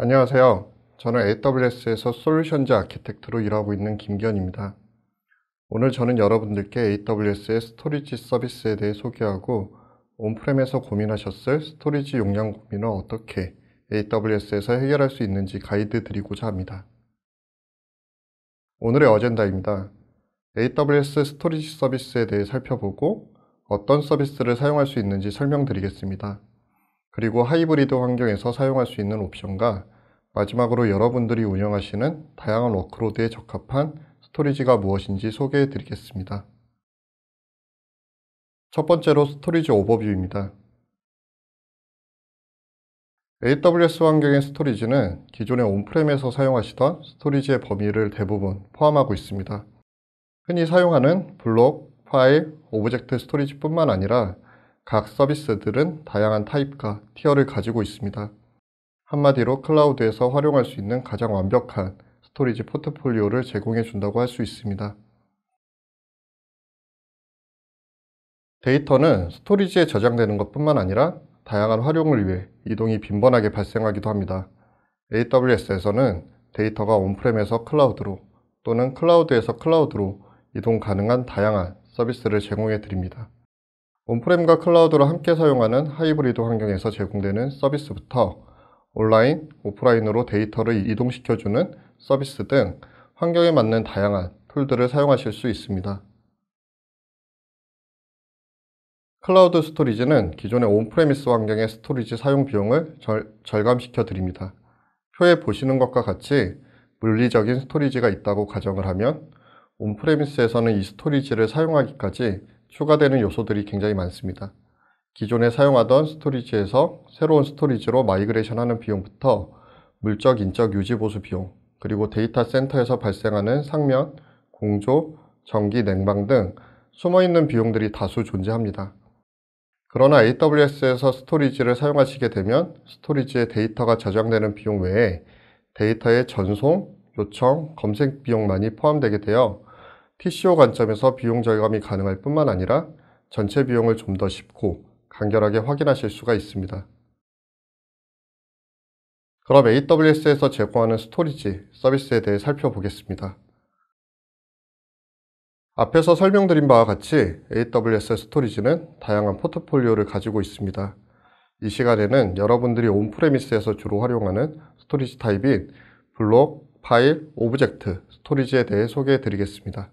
안녕하세요. 저는 AWS에서 솔루션즈 아키텍트로 일하고 있는 김기현입니다. 오늘 저는 여러분들께 AWS의 스토리지 서비스에 대해 소개하고 온프렘에서 고민하셨을 스토리지 용량 고민을 어떻게 AWS에서 해결할 수 있는지 가이드 드리고자 합니다. 오늘의 어젠다입니다. AWS 스토리지 서비스에 대해 살펴보고 어떤 서비스를 사용할 수 있는지 설명드리겠습니다. 그리고 하이브리드 환경에서 사용할 수 있는 옵션과 마지막으로 여러분들이 운영하시는 다양한 워크로드에 적합한 스토리지가 무엇인지 소개해 드리겠습니다. 첫 번째로 스토리지 오버뷰입니다. AWS 환경의 스토리지는 기존의 온프렘에서 사용하시던 스토리지의 범위를 대부분 포함하고 있습니다. 흔히 사용하는 블록, 파일, 오브젝트 스토리지뿐만 아니라 각 서비스들은 다양한 타입과 티어를 가지고 있습니다. 한마디로 클라우드에서 활용할 수 있는 가장 완벽한 스토리지 포트폴리오를 제공해 준다고 할 수 있습니다. 데이터는 스토리지에 저장되는 것뿐만 아니라 다양한 활용을 위해 이동이 빈번하게 발생하기도 합니다. AWS에서는 데이터가 온프렘에서 클라우드로 또는 클라우드에서 클라우드로 이동 가능한 다양한 서비스를 제공해 드립니다. 온프렘과 클라우드를 함께 사용하는 하이브리드 환경에서 제공되는 서비스부터 온라인, 오프라인으로 데이터를 이동시켜주는 서비스 등 환경에 맞는 다양한 툴들을 사용하실 수 있습니다. 클라우드 스토리지는 기존의 온프레미스 환경의 스토리지 사용 비용을 절감시켜 드립니다. 표에 보시는 것과 같이 물리적인 스토리지가 있다고 가정을 하면 온프레미스에서는 이 스토리지를 사용하기까지 추가되는 요소들이 굉장히 많습니다. 기존에 사용하던 스토리지에서 새로운 스토리지로 마이그레이션하는 비용부터 물적, 인적 유지 보수 비용, 그리고 데이터 센터에서 발생하는 상면, 공조, 전기, 냉방 등 숨어있는 비용들이 다수 존재합니다. 그러나 AWS에서 스토리지를 사용하시게 되면 스토리지에 데이터가 저장되는 비용 외에 데이터의 전송, 요청, 검색 비용만이 포함되게 되어 TCO 관점에서 비용 절감이 가능할 뿐만 아니라 전체 비용을 좀 더 쉽고 간결하게 확인하실 수가 있습니다. 그럼 AWS에서 제공하는 스토리지 서비스에 대해 살펴보겠습니다. 앞에서 설명드린 바와 같이 AWS 스토리지는 다양한 포트폴리오를 가지고 있습니다. 이 시간에는 여러분들이 온프레미스에서 주로 활용하는 스토리지 타입인 블록, 파일, 오브젝트 스토리지에 대해 소개해 드리겠습니다.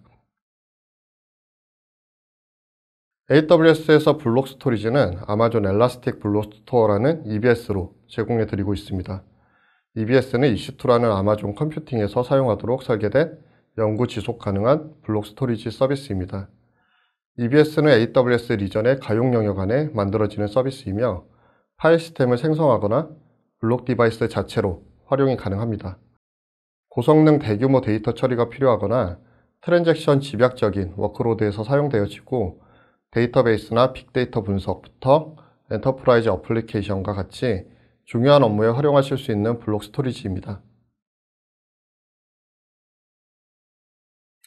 AWS에서 블록 스토리지는 아마존 엘라스틱 블록 스토어라는 EBS로 제공해 드리고 있습니다. EBS는 EC2라는 아마존 컴퓨팅에서 사용하도록 설계된 영구 지속 가능한 블록 스토리지 서비스입니다. EBS는 AWS 리전의 가용 영역 안에 만들어지는 서비스이며 파일 시스템을 생성하거나 블록 디바이스 자체로 활용이 가능합니다. 고성능 대규모 데이터 처리가 필요하거나 트랜잭션 집약적인 워크로드에서 사용되어지고 데이터베이스나 빅데이터 분석부터 엔터프라이즈 어플리케이션과 같이 중요한 업무에 활용하실 수 있는 블록 스토리지입니다.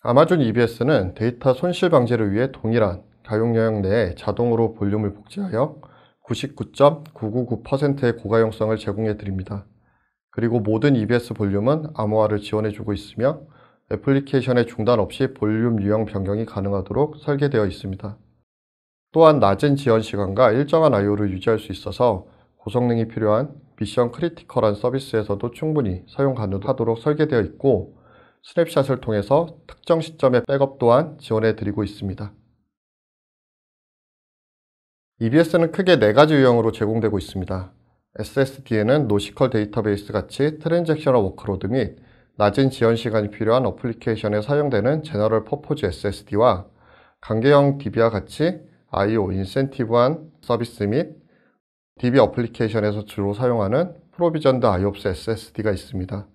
아마존 EBS는 데이터 손실 방지를 위해 동일한 가용 영역 내에 자동으로 볼륨을 복제하여 99.999%의 고가용성을 제공해 드립니다. 그리고 모든 EBS 볼륨은 암호화를 지원해 주고 있으며 애플리케이션의 중단 없이 볼륨 유형 변경이 가능하도록 설계되어 있습니다. 또한 낮은 지연 시간과 일정한 I/O를 유지할 수 있어서 고성능이 필요한 미션 크리티컬한 서비스에서도 충분히 사용 가능하도록 설계되어 있고 스냅샷을 통해서 특정 시점의 백업 또한 지원해 드리고 있습니다. EBS는 크게 4가지 유형으로 제공되고 있습니다. SSD에는 노시컬 데이터베이스 같이 트랜잭셔널 워크로드 및 낮은 지연 시간이 필요한 어플리케이션에 사용되는 제너럴 퍼포즈 SSD와 강계형 DB와 같이 I/O 인센티브한 서비스 및 DB 어플리케이션에서 주로 사용하는 프로비전드 IOPS SSD가 있습니다.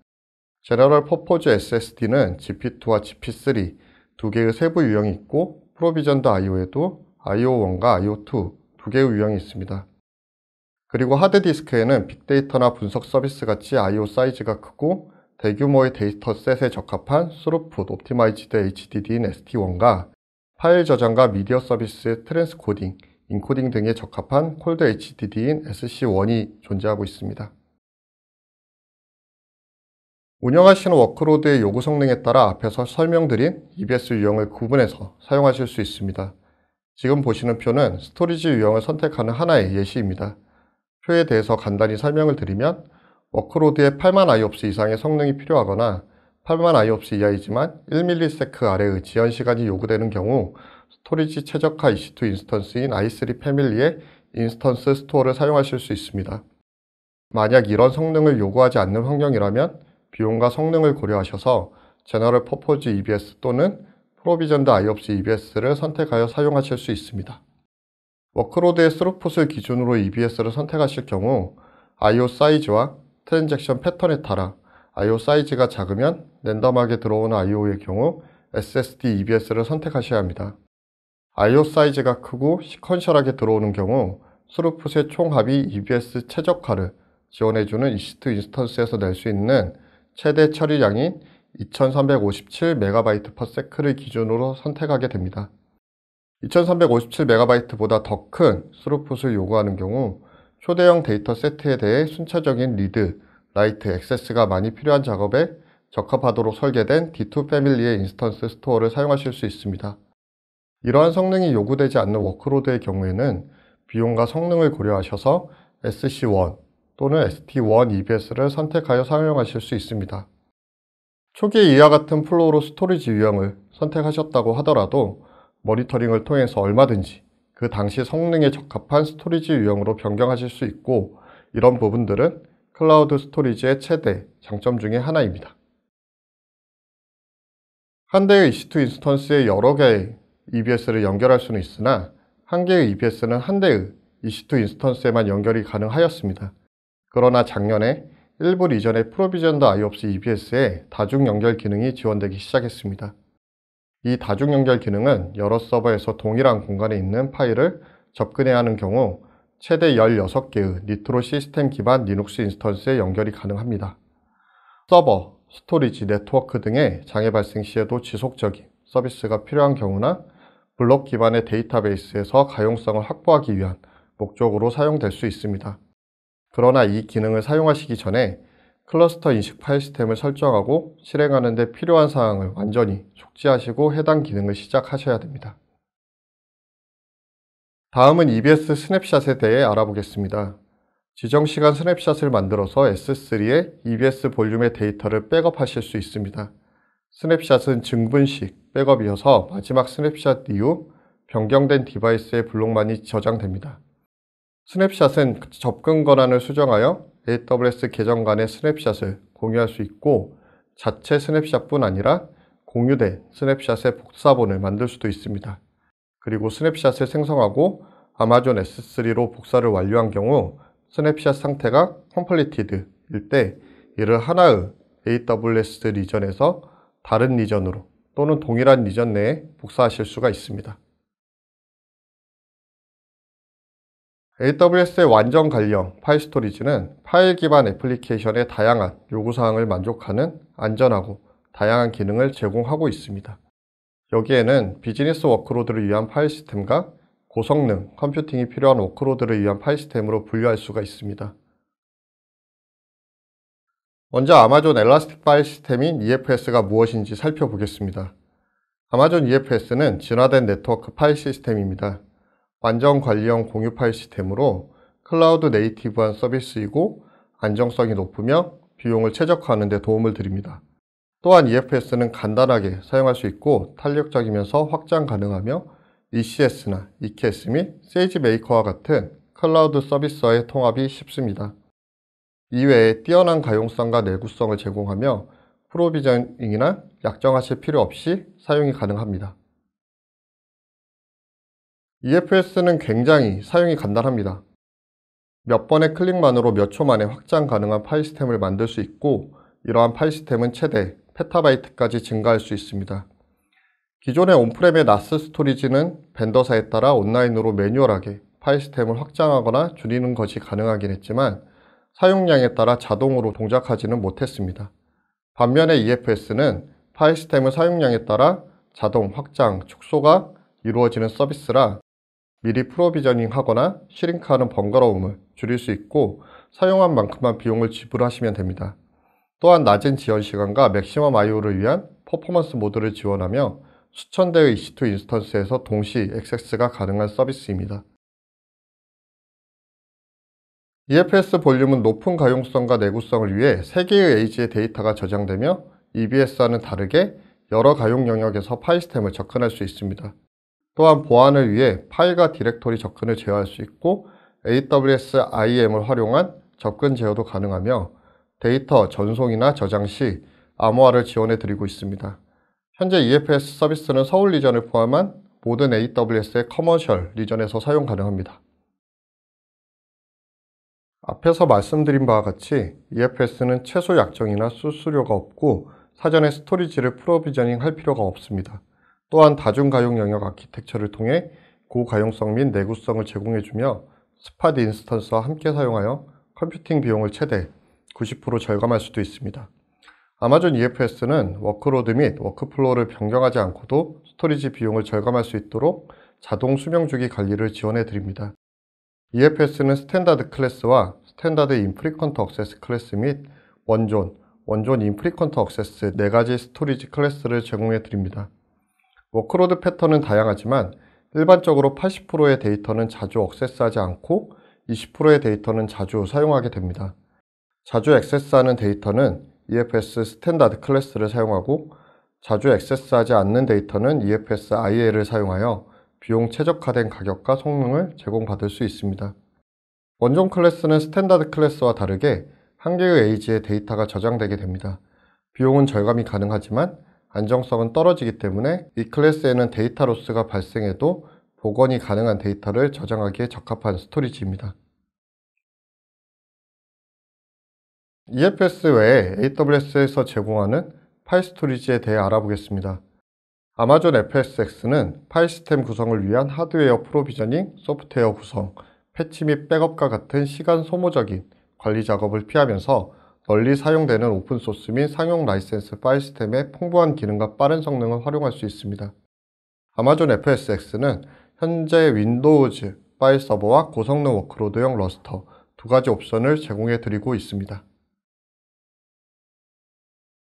제너럴 퍼포즈 SSD는 GP2와 GP3 두 개의 세부 유형이 있고 프로비전드 I/O에도 I/O1과 I/O2 두 개의 유형이 있습니다. 그리고 하드디스크에는 빅데이터나 분석 서비스 같이 I/O 사이즈가 크고 대규모의 데이터셋에 적합한 스루풋 옵티마이즈드 HDD인 ST1과 파일 저장과 미디어 서비스의 트랜스코딩, 인코딩 등에 적합한 콜드 HDD인 SC1이 존재하고 있습니다. 운영하시는 워크로드의 요구 성능에 따라 앞에서 설명드린 EBS 유형을 구분해서 사용하실 수 있습니다. 지금 보시는 표는 스토리지 유형을 선택하는 하나의 예시입니다. 표에 대해서 간단히 설명을 드리면 워크로드에 8만 IOPS 이상의 성능이 필요하거나 8만 IOPS 이하이지만 1ms 아래의 지연 시간이 요구되는 경우 스토리지 최적화 EC2 인스턴스인 i3 패밀리의 인스턴스 스토어를 사용하실 수 있습니다. 만약 이런 성능을 요구하지 않는 환경이라면 비용과 성능을 고려하셔서 제너럴 퍼포즈 EBS 또는 프로비전드 IOPS EBS를 선택하여 사용하실 수 있습니다. 워크로드의 스루풋을 기준으로 EBS를 선택하실 경우 I/O 사이즈와 트랜잭션 패턴에 따라 I/O 사이즈가 작으면 랜덤하게 들어오는 I/O의 경우 SSD EBS를 선택하셔야 합니다. I/O 사이즈가 크고 시퀀셜하게 들어오는 경우 스루풋의 총합이 EBS 최적화를 지원해주는 EC2 인스턴스에서 낼 수 있는 최대 처리량인 2357MB/s를 기준으로 선택하게 됩니다. 2357MB보다 더 큰 스루풋을 요구하는 경우 초대형 데이터 세트에 대해 순차적인 리드, 라이트, 액세스가 많이 필요한 작업에 적합하도록 설계된 D2 패밀리의 인스턴스 스토어를 사용하실 수 있습니다. 이러한 성능이 요구되지 않는 워크로드의 경우에는 비용과 성능을 고려하셔서 SC1 또는 ST1 EBS를 선택하여 사용하실 수 있습니다. 초기에 이와 같은 플로우로 스토리지 유형을 선택하셨다고 하더라도 모니터링을 통해서 얼마든지 그 당시 성능에 적합한 스토리지 유형으로 변경하실 수 있고 이런 부분들은 클라우드 스토리지의 최대 장점 중에 하나입니다. 한 대의 EC2 인스턴스에 여러 개의 EBS를 연결할 수는 있으나 한 개의 EBS는 한 대의 EC2 인스턴스에만 연결이 가능하였습니다. 그러나 작년에 일부 리전의 프로비전드 IOPS EBS에 다중 연결 기능이 지원되기 시작했습니다. 이 다중 연결 기능은 여러 서버에서 동일한 공간에 있는 파일을 접근해야 하는 경우 최대 16개의 니트로 시스템 기반 리눅스 인스턴스에 연결이 가능합니다. 서버, 스토리지, 네트워크 등의 장애 발생 시에도 지속적인 서비스가 필요한 경우나 블록 기반의 데이터베이스에서 가용성을 확보하기 위한 목적으로 사용될 수 있습니다. 그러나 이 기능을 사용하시기 전에 클러스터 인식 파일 시스템을 설정하고 실행하는 데 필요한 사항을 완전히 족지하시고 해당 기능을 시작하셔야 됩니다. 다음은 EBS 스냅샷에 대해 알아보겠습니다. 지정시간 스냅샷을 만들어서 S3에 EBS 볼륨의 데이터를 백업하실 수 있습니다. 스냅샷은 증분식 백업이어서 마지막 스냅샷 이후 변경된 디바이스의 블록만이 저장됩니다. 스냅샷은 접근 권한을 수정하여 AWS 계정 간의 스냅샷을 공유할 수 있고 자체 스냅샷뿐 아니라 공유된 스냅샷의 복사본을 만들 수도 있습니다. 그리고 스냅샷을 생성하고 아마존 S3로 복사를 완료한 경우 스냅샷 상태가 completed일 때 이를 하나의 AWS 리전에서 다른 리전으로 또는 동일한 리전 내에 복사하실 수가 있습니다. AWS의 완전 관리형 파일 스토리지는 파일 기반 애플리케이션의 다양한 요구사항을 만족하는 안전하고 다양한 기능을 제공하고 있습니다. 여기에는 비즈니스 워크로드를 위한 파일 시스템과 고성능 컴퓨팅이 필요한 워크로드를 위한 파일 시스템으로 분류할 수가 있습니다. 먼저 아마존 엘라스틱 파일 시스템인 EFS가 무엇인지 살펴보겠습니다. 아마존 EFS는 진화된 네트워크 파일 시스템입니다. 완전 관리형 공유 파일 시스템으로 클라우드 네이티브한 서비스이고 안정성이 높으며 비용을 최적화하는 데 도움을 드립니다. 또한 EFS는 간단하게 사용할 수 있고 탄력적이면서 확장 가능하며 ECS나 EKS 및 세이지메이커와 같은 클라우드 서비스와의 통합이 쉽습니다. 이외에 뛰어난 가용성과 내구성을 제공하며 프로비저닝이나 약정하실 필요 없이 사용이 가능합니다. EFS는 굉장히 사용이 간단합니다. 몇 번의 클릭만으로 몇 초 만에 확장 가능한 파일 시스템을 만들 수 있고 이러한 파일 시스템은 최대 페타바이트까지 증가할 수 있습니다. 기존의 온프렘의 나스 스토리지는 벤더사에 따라 온라인으로 매뉴얼하게 파일 시스템을 확장하거나 줄이는 것이 가능하긴 했지만 사용량에 따라 자동으로 동작하지는 못했습니다. 반면에 EFS는 파일 시스템의 사용량에 따라 자동 확장, 축소가 이루어지는 서비스라 미리 프로비저닝 하거나 슈링크하는 번거로움을 줄일 수 있고 사용한 만큼만 비용을 지불하시면 됩니다. 또한 낮은 지연 시간과 맥시멈 IO를 위한 퍼포먼스 모드를 지원하며 수천 대의 EC2 인스턴스에서 동시 액세스가 가능한 서비스입니다. EFS 볼륨은 높은 가용성과 내구성을 위해 3개의 에이지의 데이터가 저장되며 EBS와는 다르게 여러 가용 영역에서 파일 시스템을 접근할 수 있습니다. 또한 보안을 위해 파일과 디렉토리 접근을 제어할 수 있고 AWS IAM을 활용한 접근 제어도 가능하며 데이터 전송이나 저장 시 암호화를 지원해 드리고 있습니다. 현재 EFS 서비스는 서울 리전을 포함한 모든 AWS의 커머셜 리전에서 사용 가능합니다. 앞에서 말씀드린 바와 같이 EFS는 최소 약정이나 수수료가 없고 사전에 스토리지를 프로비저닝 할 필요가 없습니다. 또한 다중가용 영역 아키텍처를 통해 고가용성 및 내구성을 제공해주며 스팟 인스턴스와 함께 사용하여 컴퓨팅 비용을 최대 90% 절감할 수도 있습니다. 아마존 EFS는 워크로드 및 워크플로우를 변경하지 않고도 스토리지 비용을 절감할 수 있도록 자동 수명주기 관리를 지원해 드립니다. EFS는 스탠다드 클래스와 스탠다드 인프리퀀트 억세스 클래스 및 원존 인프리퀀트 억세스 4가지 스토리지 클래스를 제공해 드립니다. 워크로드 패턴은 다양하지만 일반적으로 80%의 데이터는 자주 억세스하지 않고 20%의 데이터는 자주 사용하게 됩니다. 자주 액세스하는 데이터는 EFS 스탠다드 클래스를 사용하고 자주 액세스하지 않는 데이터는 EFS IA를 사용하여 비용 최적화된 가격과 성능을 제공받을 수 있습니다. 원존 클래스는 스탠다드 클래스와 다르게 한 개의 에이지에 데이터가 저장되게 됩니다. 비용은 절감이 가능하지만 안정성은 떨어지기 때문에 이 클래스에는 데이터 로스가 발생해도 복원이 가능한 데이터를 저장하기에 적합한 스토리지입니다. EFS 외에 AWS에서 제공하는 파일 스토리지에 대해 알아보겠습니다. 아마존 FSx는 파일 시스템 구성을 위한 하드웨어 프로비저닝, 소프트웨어 구성, 패치 및 백업과 같은 시간 소모적인 관리 작업을 피하면서 널리 사용되는 오픈소스 및 상용 라이센스 파일 시스템의 풍부한 기능과 빠른 성능을 활용할 수 있습니다. 아마존 FSx는 현재 윈도우즈 파일 서버와 고성능 워크로드용 러스터 2가지 옵션을 제공해 드리고 있습니다.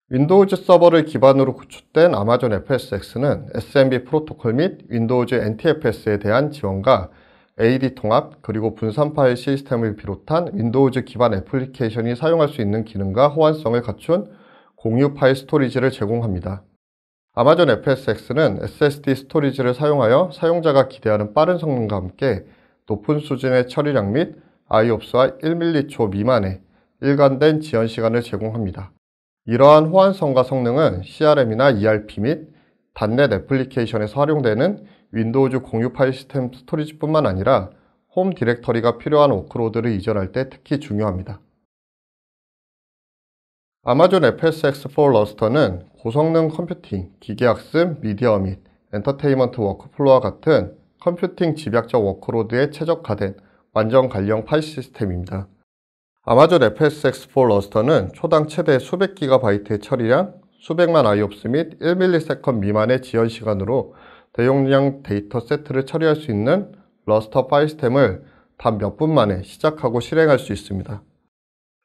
윈도우즈 서버를 기반으로 구축된 아마존 FSx는 SMB 프로토콜 및 윈도우즈 NTFS에 대한 지원과 AD 통합 그리고 분산 파일 시스템을 비롯한 윈도우즈 기반 애플리케이션이 사용할 수 있는 기능과 호환성을 갖춘 공유 파일 스토리지를 제공합니다. 아마존 FSx는 SSD 스토리지를 사용하여 사용자가 기대하는 빠른 성능과 함께 높은 수준의 처리량 및 IOPS와 1ms 미만의 일관된 지연 시간을 제공합니다. 이러한 호환성과 성능은 CRM이나 ERP 및 단넷 애플리케이션에서 활용되는 윈도우즈 공유 파일 시스템 스토리지뿐만 아니라 홈 디렉터리가 필요한 워크로드를 이전할 때 특히 중요합니다. 아마존 FSx4 러스터는 고성능 컴퓨팅, 기계학습, 미디어 및 엔터테인먼트 워크플로우와 같은 컴퓨팅 집약적 워크로드에 최적화된 완전 관리형 파일 시스템입니다. 아마존 FSx4 러스터는 초당 최대 수백 기가바이트의 처리량, 수백만 IOPS 및 1ms 미만의 지연 시간으로 대용량 데이터 세트를 처리할 수 있는 러스터 파일 시스템을 단 몇 분 만에 시작하고 실행할 수 있습니다.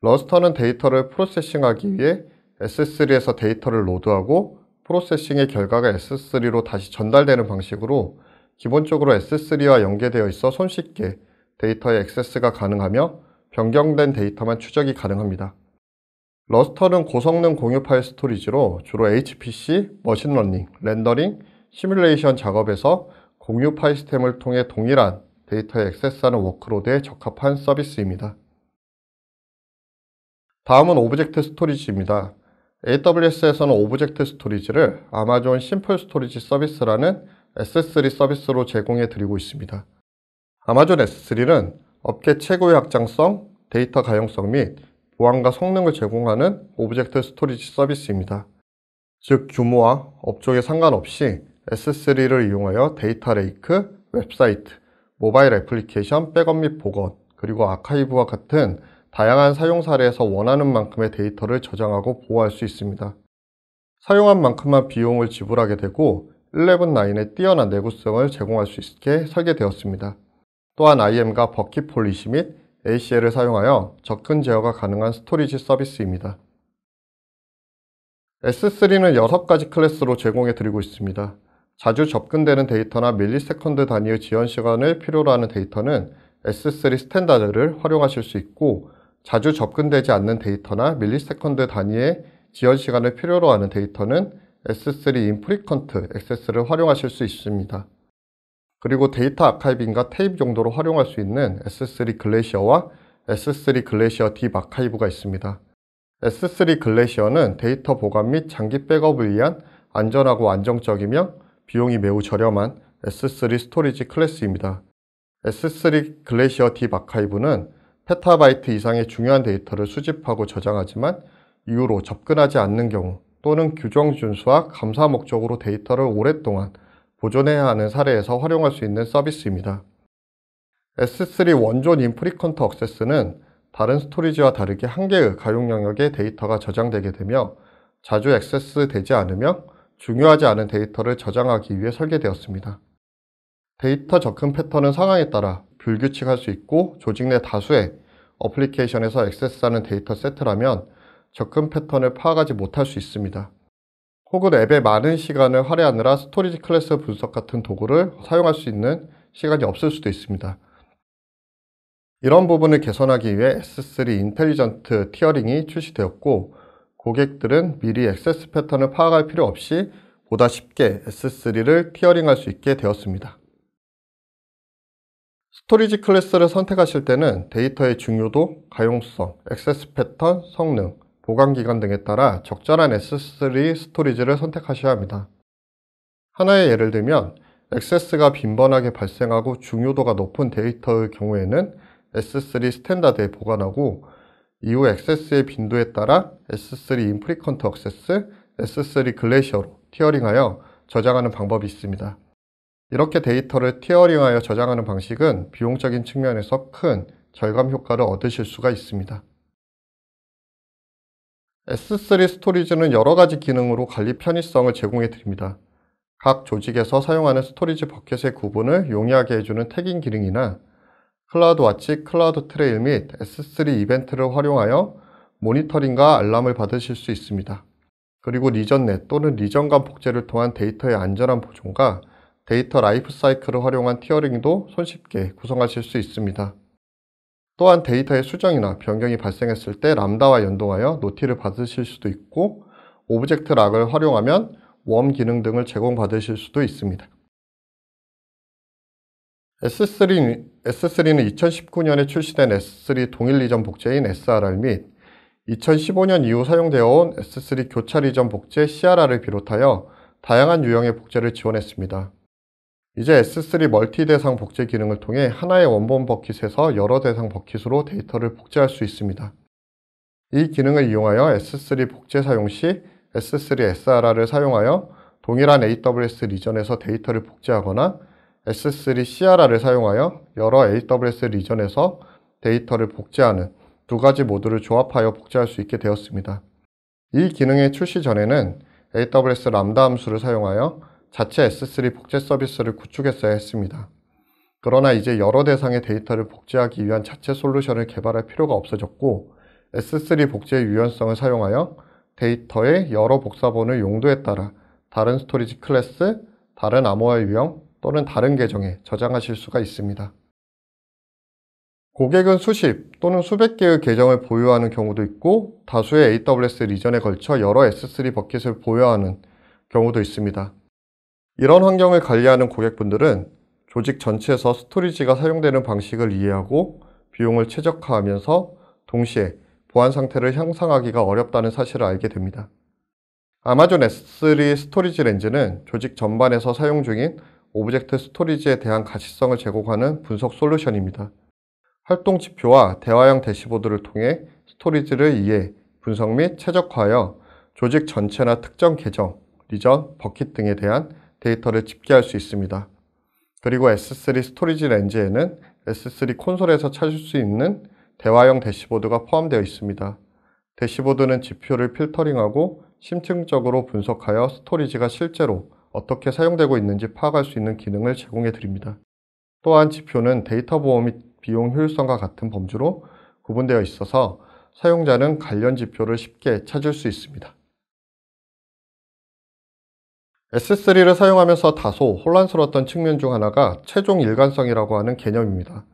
러스터는 데이터를 프로세싱하기 위해 S3에서 데이터를 로드하고 프로세싱의 결과가 S3로 다시 전달되는 방식으로 기본적으로 S3와 연계되어 있어 손쉽게 데이터의 액세스가 가능하며 변경된 데이터만 추적이 가능합니다. 러스터는 고성능 공유 파일 스토리지로 주로 HPC, 머신러닝, 렌더링, 시뮬레이션 작업에서 공유 파일 시스템을 통해 동일한 데이터에 액세스하는 워크로드에 적합한 서비스입니다. 다음은 오브젝트 스토리지입니다. AWS에서는 오브젝트 스토리지를 아마존 심플 스토리지 서비스라는 S3 서비스로 제공해 드리고 있습니다. 아마존 S3는 업계 최고의 확장성, 데이터 가용성 및 보안과 성능을 제공하는 오브젝트 스토리지 서비스입니다. 즉 규모와 업종에 상관없이 S3를 이용하여 데이터 레이크, 웹사이트, 모바일 애플리케이션, 백업 및 복원, 그리고 아카이브와 같은 다양한 사용 사례에서 원하는 만큼의 데이터를 저장하고 보호할 수 있습니다. 사용한 만큼만 비용을 지불하게 되고 11.9의 뛰어난 내구성을 제공할 수 있게 설계되었습니다. 또한 IAM과 버킷 폴리시 및 ACL을 사용하여 접근 제어가 가능한 스토리지 서비스입니다. S3는 6가지 클래스로 제공해 드리고 있습니다. 자주 접근되는 데이터나 밀리세컨드 단위의 지연 시간을 필요로 하는 데이터는 S3 스탠다드를 활용하실 수 있고, 자주 접근되지 않는 데이터나 밀리세컨드 단위의 지연 시간을 필요로 하는 데이터는 S3 인프리퀀트 액세스를 활용하실 수 있습니다. 그리고 데이터 아카이빙과 테이프 용도로 활용할 수 있는 S3 글래시어와 S3 글래시어 딥 아카이브가 있습니다. S3 글래시어는 데이터 보관 및 장기 백업을 위한 안전하고 안정적이며 비용이 매우 저렴한 S3 스토리지 클래스입니다. S3 글래시어 딥 아카이브는 페타바이트 이상의 중요한 데이터를 수집하고 저장하지만 이후로 접근하지 않는 경우 또는 규정 준수와 감사 목적으로 데이터를 오랫동안 보존해야 하는 사례에서 활용할 수 있는 서비스입니다. S3 원존 인프리컨트 액세스는 다른 스토리지와 다르게 한 개의 가용 영역에 데이터가 저장되게 되며 자주 액세스되지 않으며 중요하지 않은 데이터를 저장하기 위해 설계되었습니다. 데이터 접근 패턴은 상황에 따라 불규칙할 수 있고 조직 내 다수의 어플리케이션에서 액세스하는 데이터 세트라면 접근 패턴을 파악하지 못할 수 있습니다. 혹은 앱에 많은 시간을 할애하느라 스토리지 클래스 분석 같은 도구를 사용할 수 있는 시간이 없을 수도 있습니다. 이런 부분을 개선하기 위해 S3 인텔리전트 티어링이 출시되었고, 고객들은 미리 액세스 패턴을 파악할 필요 없이 보다 쉽게 S3를 티어링할 수 있게 되었습니다. 스토리지 클래스를 선택하실 때는 데이터의 중요도, 가용성, 액세스 패턴, 성능, 보관 기간 등에 따라 적절한 S3 스토리지를 선택하셔야 합니다. 하나의 예를 들면 액세스가 빈번하게 발생하고 중요도가 높은 데이터의 경우에는 S3 스탠다드에 보관하고, 이후 액세스의 빈도에 따라 S3 인프리컨트 액세스, S3 글래시어로 티어링하여 저장하는 방법이 있습니다. 이렇게 데이터를 티어링하여 저장하는 방식은 비용적인 측면에서 큰 절감 효과를 얻으실 수가 있습니다. S3 스토리지는 여러 가지 기능으로 관리 편의성을 제공해 드립니다. 각 조직에서 사용하는 스토리지 버켓의 구분을 용이하게 해주는 태깅 기능이나 클라우드와치, 클라우드 트레일 및 S3 이벤트를 활용하여 모니터링과 알람을 받으실 수 있습니다. 그리고 리전 내 또는 리전 간 복제를 통한 데이터의 안전한 보존과 데이터 라이프 사이클을 활용한 티어링도 손쉽게 구성하실 수 있습니다. 또한 데이터의 수정이나 변경이 발생했을 때 람다와 연동하여 노티를 받으실 수도 있고, 오브젝트 락을 활용하면 웜 기능 등을 제공받으실 수도 있습니다. S3는 2019년에 출시된 S3 동일 이전 복제인 SRR 및 2015년 이후 사용되어 온 S3 교차 이전 복제 CRR을 비롯하여 다양한 유형의 복제를 지원했습니다. 이제 S3 멀티 대상 복제 기능을 통해 하나의 원본 버킷에서 여러 대상 버킷으로 데이터를 복제할 수 있습니다. 이 기능을 이용하여 S3 복제 사용 시 S3 SRR을 사용하여 동일한 AWS 리전에서 데이터를 복제하거나 S3 CRR을 사용하여 여러 AWS 리전에서 데이터를 복제하는 두 가지 모드를 조합하여 복제할 수 있게 되었습니다. 이 기능의 출시 전에는 AWS 람다 함수를 사용하여 자체 S3 복제 서비스를 구축했어야 했습니다. 그러나 이제 여러 대상의 데이터를 복제하기 위한 자체 솔루션을 개발할 필요가 없어졌고, S3 복제의 유연성을 사용하여 데이터의 여러 복사본을 용도에 따라 다른 스토리지 클래스, 다른 암호화 유형 또는 다른 계정에 저장하실 수가 있습니다. 고객은 수십 또는 수백 개의 계정을 보유하는 경우도 있고, 다수의 AWS 리전에 걸쳐 여러 S3 버킷을 보유하는 경우도 있습니다. 이런 환경을 관리하는 고객분들은 조직 전체에서 스토리지가 사용되는 방식을 이해하고 비용을 최적화하면서 동시에 보안 상태를 향상하기가 어렵다는 사실을 알게 됩니다. 아마존 S3 스토리지 렌즈는 조직 전반에서 사용 중인 오브젝트 스토리지에 대한 가시성을 제공하는 분석 솔루션입니다. 활동 지표와 대화형 대시보드를 통해 스토리지를 이해, 분석 및 최적화하여 조직 전체나 특정 계정, 리전, 버킷 등에 대한 데이터를 집계할 수 있습니다. 그리고 S3 스토리지 렌즈에는 S3 콘솔에서 찾을 수 있는 대화형 대시보드가 포함되어 있습니다. 대시보드는 지표를 필터링하고 심층적으로 분석하여 스토리지가 실제로 어떻게 사용되고 있는지 파악할 수 있는 기능을 제공해 드립니다. 또한 지표는 데이터 보호 및 비용 효율성과 같은 범주로 구분되어 있어서 사용자는 관련 지표를 쉽게 찾을 수 있습니다. S3를 사용하면서 다소 혼란스러웠던 측면 중 하나가 최종 일관성이라고 하는 개념입니다.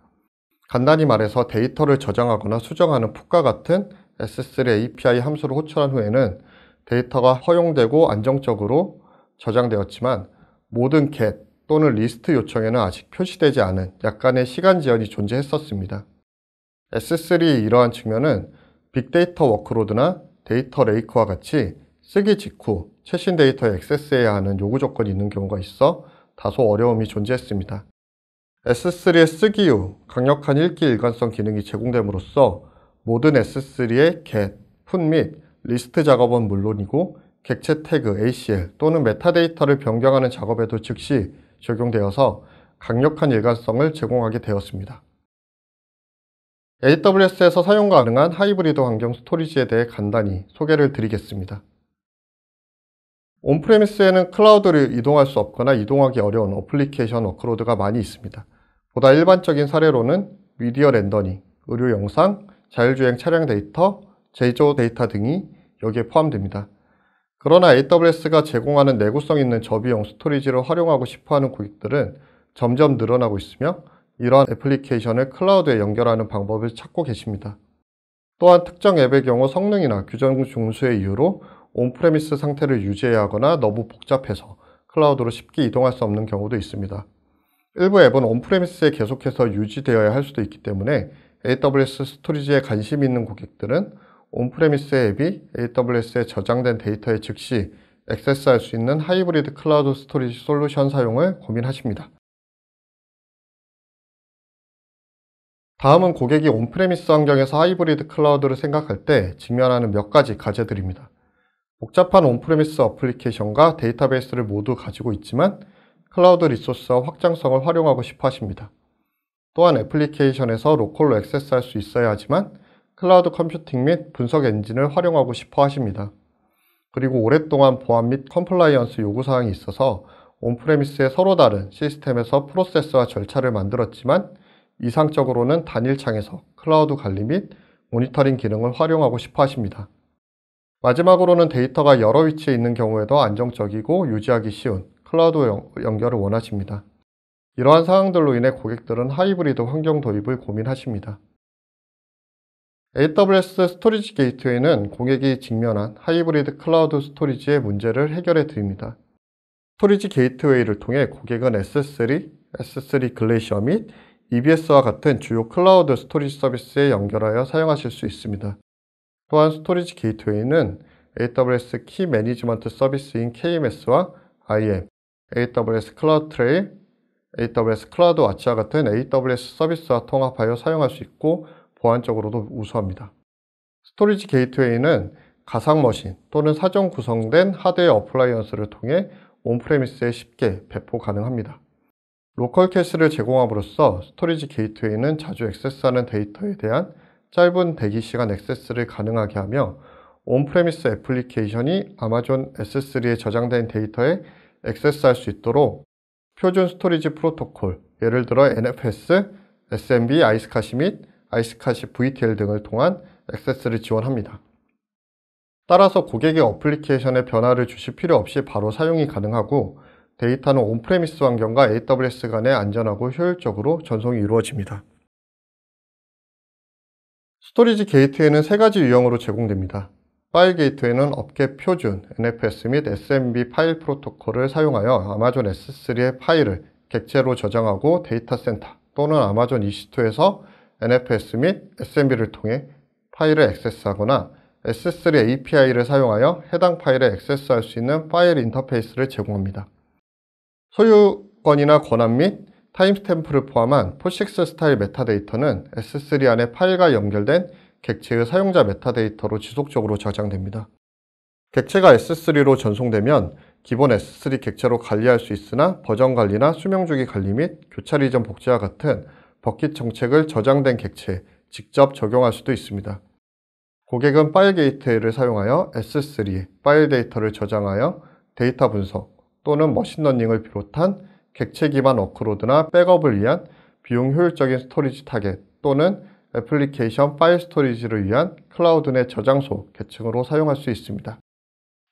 간단히 말해서 데이터를 저장하거나 수정하는 풋과 같은 S3 API 함수를 호출한 후에는 데이터가 허용되고 안정적으로 저장되었지만 모든 get 또는 리스트 요청에는 아직 표시되지 않은 약간의 시간 지연이 존재했었습니다. S3의 이러한 측면은 빅데이터 워크로드나 데이터 레이크와 같이 쓰기 직후 최신 데이터에 액세스해야 하는 요구 조건이 있는 경우가 있어 다소 어려움이 존재했습니다. S3의 쓰기 후 강력한 읽기 일관성 기능이 제공됨으로써 모든 S3의 get, put 및 리스트 작업은 물론이고 객체 태그, ACL 또는 메타데이터를 변경하는 작업에도 즉시 적용되어서 강력한 일관성을 제공하게 되었습니다. AWS에서 사용 가능한 하이브리드 환경 스토리지에 대해 간단히 소개를 드리겠습니다. 온프레미스에는 클라우드를 이동할 수 없거나 이동하기 어려운 어플리케이션 워크로드가 많이 있습니다. 보다 일반적인 사례로는 미디어 렌더링, 의료 영상, 자율주행 차량 데이터, 제조 데이터 등이 여기에 포함됩니다. 그러나 AWS가 제공하는 내구성 있는 저비용 스토리지를 활용하고 싶어하는 고객들은 점점 늘어나고 있으며 이러한 애플리케이션을 클라우드에 연결하는 방법을 찾고 계십니다. 또한 특정 앱의 경우 성능이나 규정 중수의 이유로 온프레미스 상태를 유지해야 하거나 너무 복잡해서 클라우드로 쉽게 이동할 수 없는 경우도 있습니다. 일부 앱은 온프레미스에 계속해서 유지되어야 할 수도 있기 때문에 AWS 스토리지에 관심이 있는 고객들은 온프레미스 앱이 AWS에 저장된 데이터에 즉시 액세스할 수 있는 하이브리드 클라우드 스토리지 솔루션 사용을 고민하십니다. 다음은 고객이 온프레미스 환경에서 하이브리드 클라우드를 생각할 때 직면하는 몇 가지 과제들입니다. 복잡한 온프레미스 어플리케이션과 데이터베이스를 모두 가지고 있지만 클라우드 리소스와 확장성을 활용하고 싶어 하십니다. 또한 애플리케이션에서 로컬로 액세스할 수 있어야 하지만 클라우드 컴퓨팅 및 분석 엔진을 활용하고 싶어 하십니다. 그리고 오랫동안 보안 및 컴플라이언스 요구사항이 있어서 온프레미스의 서로 다른 시스템에서 프로세스와 절차를 만들었지만 이상적으로는 단일 창에서 클라우드 관리 및 모니터링 기능을 활용하고 싶어 하십니다. 마지막으로는 데이터가 여러 위치에 있는 경우에도 안정적이고 유지하기 쉬운 클라우드 연결을 원하십니다. 이러한 상황들로 인해 고객들은 하이브리드 환경 도입을 고민하십니다. AWS 스토리지 게이트웨이는 고객이 직면한 하이브리드 클라우드 스토리지의 문제를 해결해 드립니다. 스토리지 게이트웨이를 통해 고객은 S3, S3 글레이셔 및 EBS와 같은 주요 클라우드 스토리지 서비스에 연결하여 사용하실 수 있습니다. 또한 스토리지 게이트웨이는 AWS 키 매니지먼트 서비스인 KMS와 IAM, AWS 클라우드 트레일, AWS 클라우드 와치와 같은 AWS 서비스와 통합하여 사용할 수 있고 보안적으로도 우수합니다. 스토리지 게이트웨이는 가상 머신 또는 사전 구성된 하드웨어 어플라이언스를 통해 온프레미스에 쉽게 배포 가능합니다. 로컬 캐시를 제공함으로써 스토리지 게이트웨이는 자주 액세스하는 데이터에 대한 짧은 대기 시간 액세스를 가능하게 하며 온프레미스 애플리케이션이 아마존 S3에 저장된 데이터에 액세스할 수 있도록 표준 스토리지 프로토콜, 예를 들어 NFS, SMB, 아이스카시 및 아이스카시 VTL 등을 통한 액세스를 지원합니다. 따라서 고객의 어플리케이션에 변화를 주실 필요 없이 바로 사용이 가능하고 데이터는 온프레미스 환경과 AWS 간에 안전하고 효율적으로 전송이 이루어집니다. 스토리지 게이트웨이는 세 가지 유형으로 제공됩니다. 파일 게이트웨이는 업계 표준 NFS 및 SMB 파일 프로토콜을 사용하여 아마존 S3의 파일을 객체로 저장하고 데이터 센터 또는 아마존 EC2에서 NFS 및 SMB를 통해 파일을 액세스하거나 S3 API를 사용하여 해당 파일에 액세스할 수 있는 파일 인터페이스를 제공합니다. 소유권이나 권한 및 타임스탬프를 포함한 포식스 스타일 메타데이터는 S3 안에 파일과 연결된 객체의 사용자 메타데이터로 지속적으로 저장됩니다. 객체가 S3로 전송되면 기본 S3 객체로 관리할 수 있으나 버전 관리나 수명주기 관리 및 교차 이전 복제와 같은 버킷 정책을 저장된 객체에 직접 적용할 수도 있습니다. 고객은 파일 게이트웨이를 사용하여 S3에 파일 데이터를 저장하여 데이터 분석 또는 머신러닝을 비롯한 객체 기반 워크로드나 백업을 위한 비용 효율적인 스토리지 타겟 또는 애플리케이션 파일 스토리지를 위한 클라우드 내 저장소 계층으로 사용할 수 있습니다.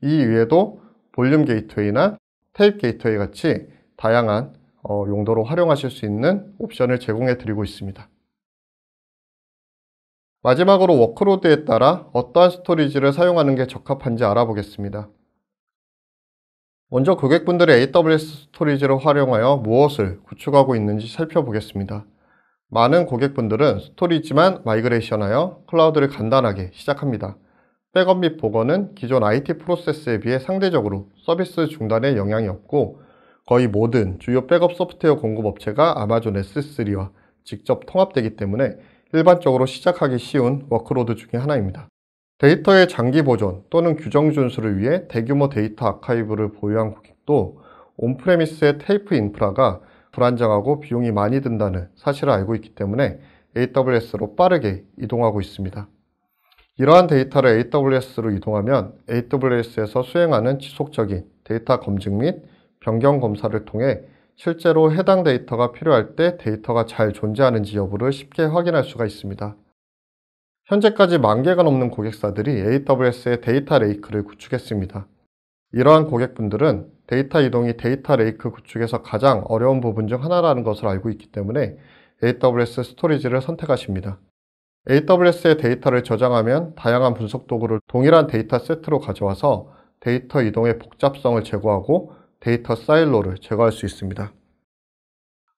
이 외에도 볼륨 게이트웨이나 테이프 게이트웨이 같이 다양한 용도로 활용하실 수 있는 옵션을 제공해 드리고 있습니다. 마지막으로 워크로드에 따라 어떠한 스토리지를 사용하는 게 적합한지 알아보겠습니다. 먼저 고객분들이 AWS 스토리지를 활용하여 무엇을 구축하고 있는지 살펴보겠습니다. 많은 고객분들은 스토리지만 마이그레이션하여 클라우드를 간단하게 시작합니다. 백업 및 복원은 기존 IT 프로세스에 비해 상대적으로 서비스 중단에 영향이 없고 거의 모든 주요 백업 소프트웨어 공급업체가 아마존 S3와 직접 통합되기 때문에 일반적으로 시작하기 쉬운 워크로드 중에 하나입니다. 데이터의 장기 보존 또는 규정 준수를 위해 대규모 데이터 아카이브를 보유한 고객도 온프레미스의 테이프 인프라가 불안정하고 비용이 많이 든다는 사실을 알고 있기 때문에 AWS로 빠르게 이동하고 있습니다. 이러한 데이터를 AWS로 이동하면 AWS에서 수행하는 지속적인 데이터 검증 및 변경 검사를 통해 실제로 해당 데이터가 필요할 때 데이터가 잘 존재하는지 여부를 쉽게 확인할 수가 있습니다. 현재까지 10,000개가 넘는 고객사들이 AWS의 데이터 레이크를 구축했습니다. 이러한 고객분들은 데이터 이동이 데이터 레이크 구축에서 가장 어려운 부분 중 하나라는 것을 알고 있기 때문에 AWS 스토리지를 선택하십니다. AWS의 데이터를 저장하면 다양한 분석 도구를 동일한 데이터 세트로 가져와서 데이터 이동의 복잡성을 제거하고 데이터 사일로를 제거할 수 있습니다.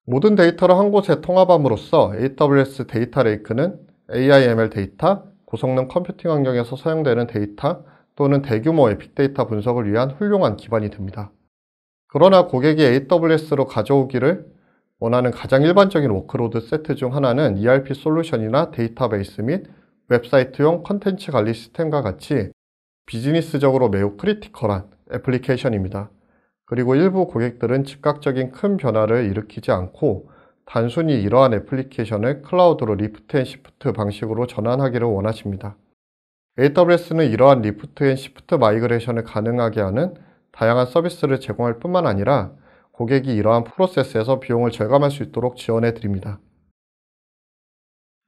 모든 데이터를 한 곳에 통합함으로써 AWS 데이터 레이크는 AI/ML 데이터, 고성능 컴퓨팅 환경에서 사용되는 데이터 또는 대규모의 빅데이터 분석을 위한 훌륭한 기반이 됩니다. 그러나 고객이 AWS로 가져오기를 원하는 가장 일반적인 워크로드 세트 중 하나는 ERP 솔루션이나 데이터베이스 및 웹사이트용 컨텐츠 관리 시스템과 같이 비즈니스적으로 매우 크리티컬한 애플리케이션입니다. 그리고 일부 고객들은 즉각적인 큰 변화를 일으키지 않고 단순히 이러한 애플리케이션을 클라우드로 리프트 앤 시프트 방식으로 전환하기를 원하십니다. AWS는 이러한 리프트 앤 시프트 마이그레이션을 가능하게 하는 다양한 서비스를 제공할 뿐만 아니라 고객이 이러한 프로세스에서 비용을 절감할 수 있도록 지원해 드립니다.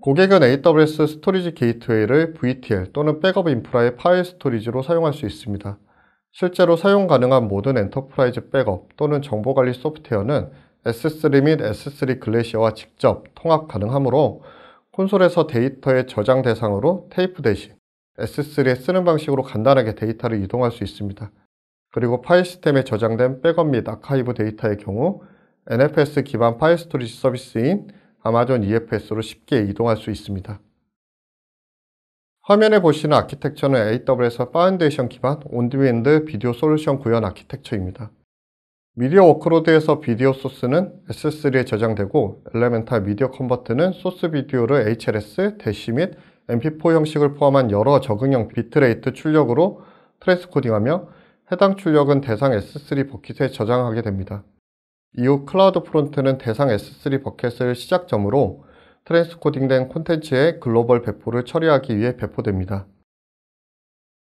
고객은 AWS 스토리지 게이트웨이를 VTL 또는 백업 인프라의 파일 스토리지로 사용할 수 있습니다. 실제로 사용 가능한 모든 엔터프라이즈 백업 또는 정보관리 소프트웨어는 S3 및 S3 글래시어와 직접 통합 가능하므로 콘솔에서 데이터의 저장 대상으로 테이프 대신 S3에 쓰는 방식으로 간단하게 데이터를 이동할 수 있습니다. 그리고 파일 시스템에 저장된 백업 및 아카이브 데이터의 경우 NFS 기반 파일 스토리지 서비스인 아마존 EFS로 쉽게 이동할 수 있습니다. 화면에 보시는 아키텍처는 AWS 파운데이션 기반 온디맨드 비디오 솔루션 구현 아키텍처입니다. 미디어 워크로드에서 비디오 소스는 S3에 저장되고 엘레멘탈 미디어 컨버트는 소스 비디오를 HLS, 대시 및 MP4 형식을 포함한 여러 적응형 비트레이트 출력으로 트랜스코딩하며 해당 출력은 대상 S3 버킷에 저장하게 됩니다. 이후 클라우드 프론트는 대상 S3 버킷을 시작점으로 트랜스코딩된 콘텐츠의 글로벌 배포를 처리하기 위해 배포됩니다.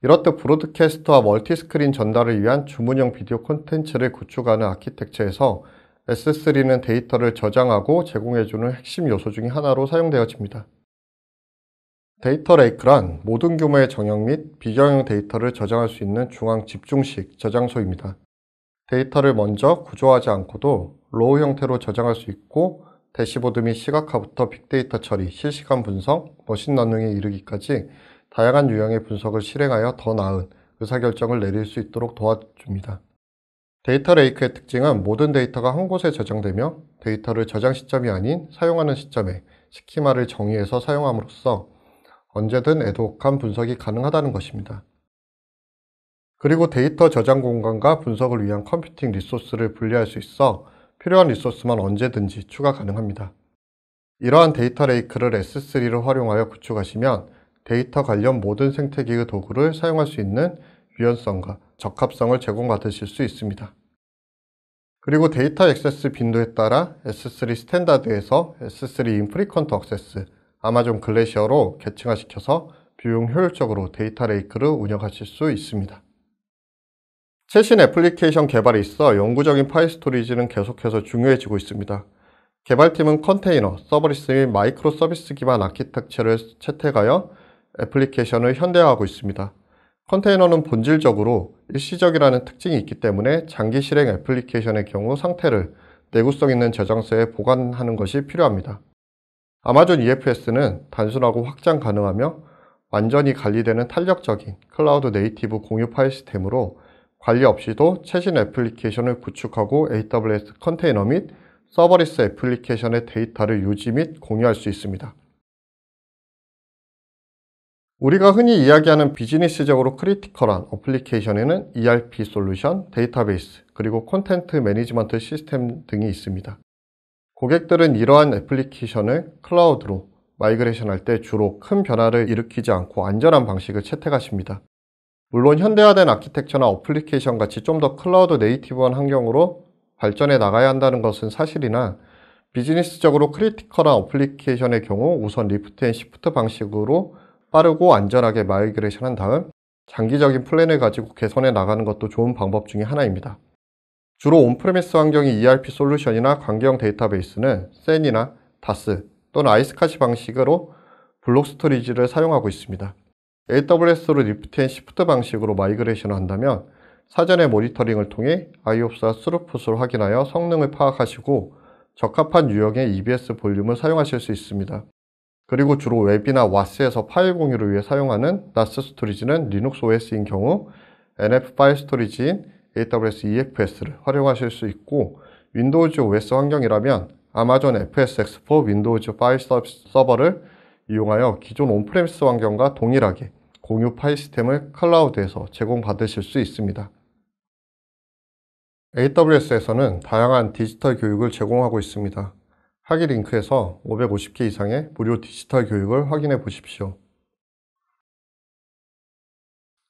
이렇듯 브로드캐스트와 멀티스크린 전달을 위한 주문형 비디오 콘텐츠를 구축하는 아키텍처에서 S3는 데이터를 저장하고 제공해주는 핵심 요소 중 하나로 사용되어집니다. 데이터 레이크란 모든 규모의 정형 및 비정형 데이터를 저장할 수 있는 중앙 집중식 저장소입니다. 데이터를 먼저 구조하지 않고도 로우 형태로 저장할 수 있고 대시보드 및 시각화부터 빅데이터 처리, 실시간 분석, 머신러닝에 이르기까지 다양한 유형의 분석을 실행하여 더 나은 의사결정을 내릴 수 있도록 도와줍니다. 데이터 레이크의 특징은 모든 데이터가 한 곳에 저장되며 데이터를 저장 시점이 아닌 사용하는 시점에 스키마를 정의해서 사용함으로써 언제든 애독한 분석이 가능하다는 것입니다. 그리고 데이터 저장 공간과 분석을 위한 컴퓨팅 리소스를 분리할 수 있어 필요한 리소스만 언제든지 추가 가능합니다. 이러한 데이터 레이크를 S3를 활용하여 구축하시면 데이터 관련 모든 생태계의 도구를 사용할 수 있는 유연성과 적합성을 제공받으실 수 있습니다. 그리고 데이터 액세스 빈도에 따라 S3 스탠다드에서 S3 인프리퀀트 액세스, 아마존 글래시어로 계층화시켜서 비용 효율적으로 데이터 레이크를 운영하실 수 있습니다. 최신 애플리케이션 개발에 있어 영구적인 파일 스토리지는 계속해서 중요해지고 있습니다. 개발팀은 컨테이너, 서버리스 및 마이크로 서비스 기반 아키텍처를 채택하여 애플리케이션을 현대화하고 있습니다. 컨테이너는 본질적으로 일시적이라는 특징이 있기 때문에 장기 실행 애플리케이션의 경우 상태를 내구성 있는 저장소에 보관하는 것이 필요합니다. 아마존 EFS는 단순하고 확장 가능하며 완전히 관리되는 탄력적인 클라우드 네이티브 공유 파일 시스템으로 관리 없이도 최신 애플리케이션을 구축하고 AWS 컨테이너 및 서버리스 애플리케이션의 데이터를 유지 및 공유할 수 있습니다. 우리가 흔히 이야기하는 비즈니스적으로 크리티컬한 어플리케이션에는 ERP 솔루션, 데이터베이스, 그리고 콘텐트 매니지먼트 시스템 등이 있습니다. 고객들은 이러한 애플리케이션을 클라우드로 마이그레이션 할 때 주로 큰 변화를 일으키지 않고 안전한 방식을 채택하십니다. 물론 현대화된 아키텍처나 어플리케이션 같이 좀 더 클라우드 네이티브한 환경으로 발전해 나가야 한다는 것은 사실이나 비즈니스적으로 크리티컬한 어플리케이션의 경우 우선 리프트 앤 시프트 방식으로 빠르고 안전하게 마이그레이션 한 다음 장기적인 플랜을 가지고 개선해 나가는 것도 좋은 방법 중에 하나입니다. 주로 온프레미스 환경의 ERP 솔루션이나 관계형 데이터베이스는 센이나 다스 또는 아이스카시 방식으로 블록 스토리지를 사용하고 있습니다. AWS로 리프트 앤 시프트 방식으로 마이그레이션을 한다면 사전에 모니터링을 통해 IOPS와 스루풋을 확인하여 성능을 파악하시고 적합한 유형의 EBS 볼륨을 사용하실 수 있습니다. 그리고 주로 웹이나 와스에서 파일 공유를 위해 사용하는 NAS 스토리지는 리눅스 OS인 경우 NF 파일 스토리지인 AWS EFS를 활용하실 수 있고 윈도우즈 OS 환경이라면 아마존 FSx4 윈도우즈 파일 서버를 이용하여 기존 온프레미스 환경과 동일하게 공유 파일 시스템을 클라우드에서 제공받으실 수 있습니다. AWS에서는 다양한 디지털 교육을 제공하고 있습니다. 하기 링크에서 550개 이상의 무료 디지털 교육을 확인해 보십시오.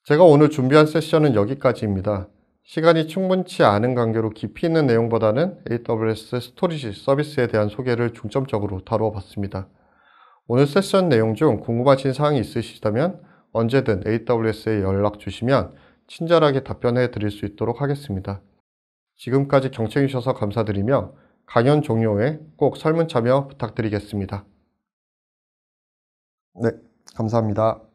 제가 오늘 준비한 세션은 여기까지입니다. 시간이 충분치 않은 관계로 깊이 있는 내용보다는 AWS 스토리지 서비스에 대한 소개를 중점적으로 다루어 봤습니다. 오늘 세션 내용 중 궁금하신 사항이 있으시다면 언제든 AWS에 연락 주시면 친절하게 답변해 드릴 수 있도록 하겠습니다. 지금까지 경청해 주셔서 감사드리며 강연 종료 후에 꼭 설문 참여 부탁드리겠습니다. 네, 감사합니다.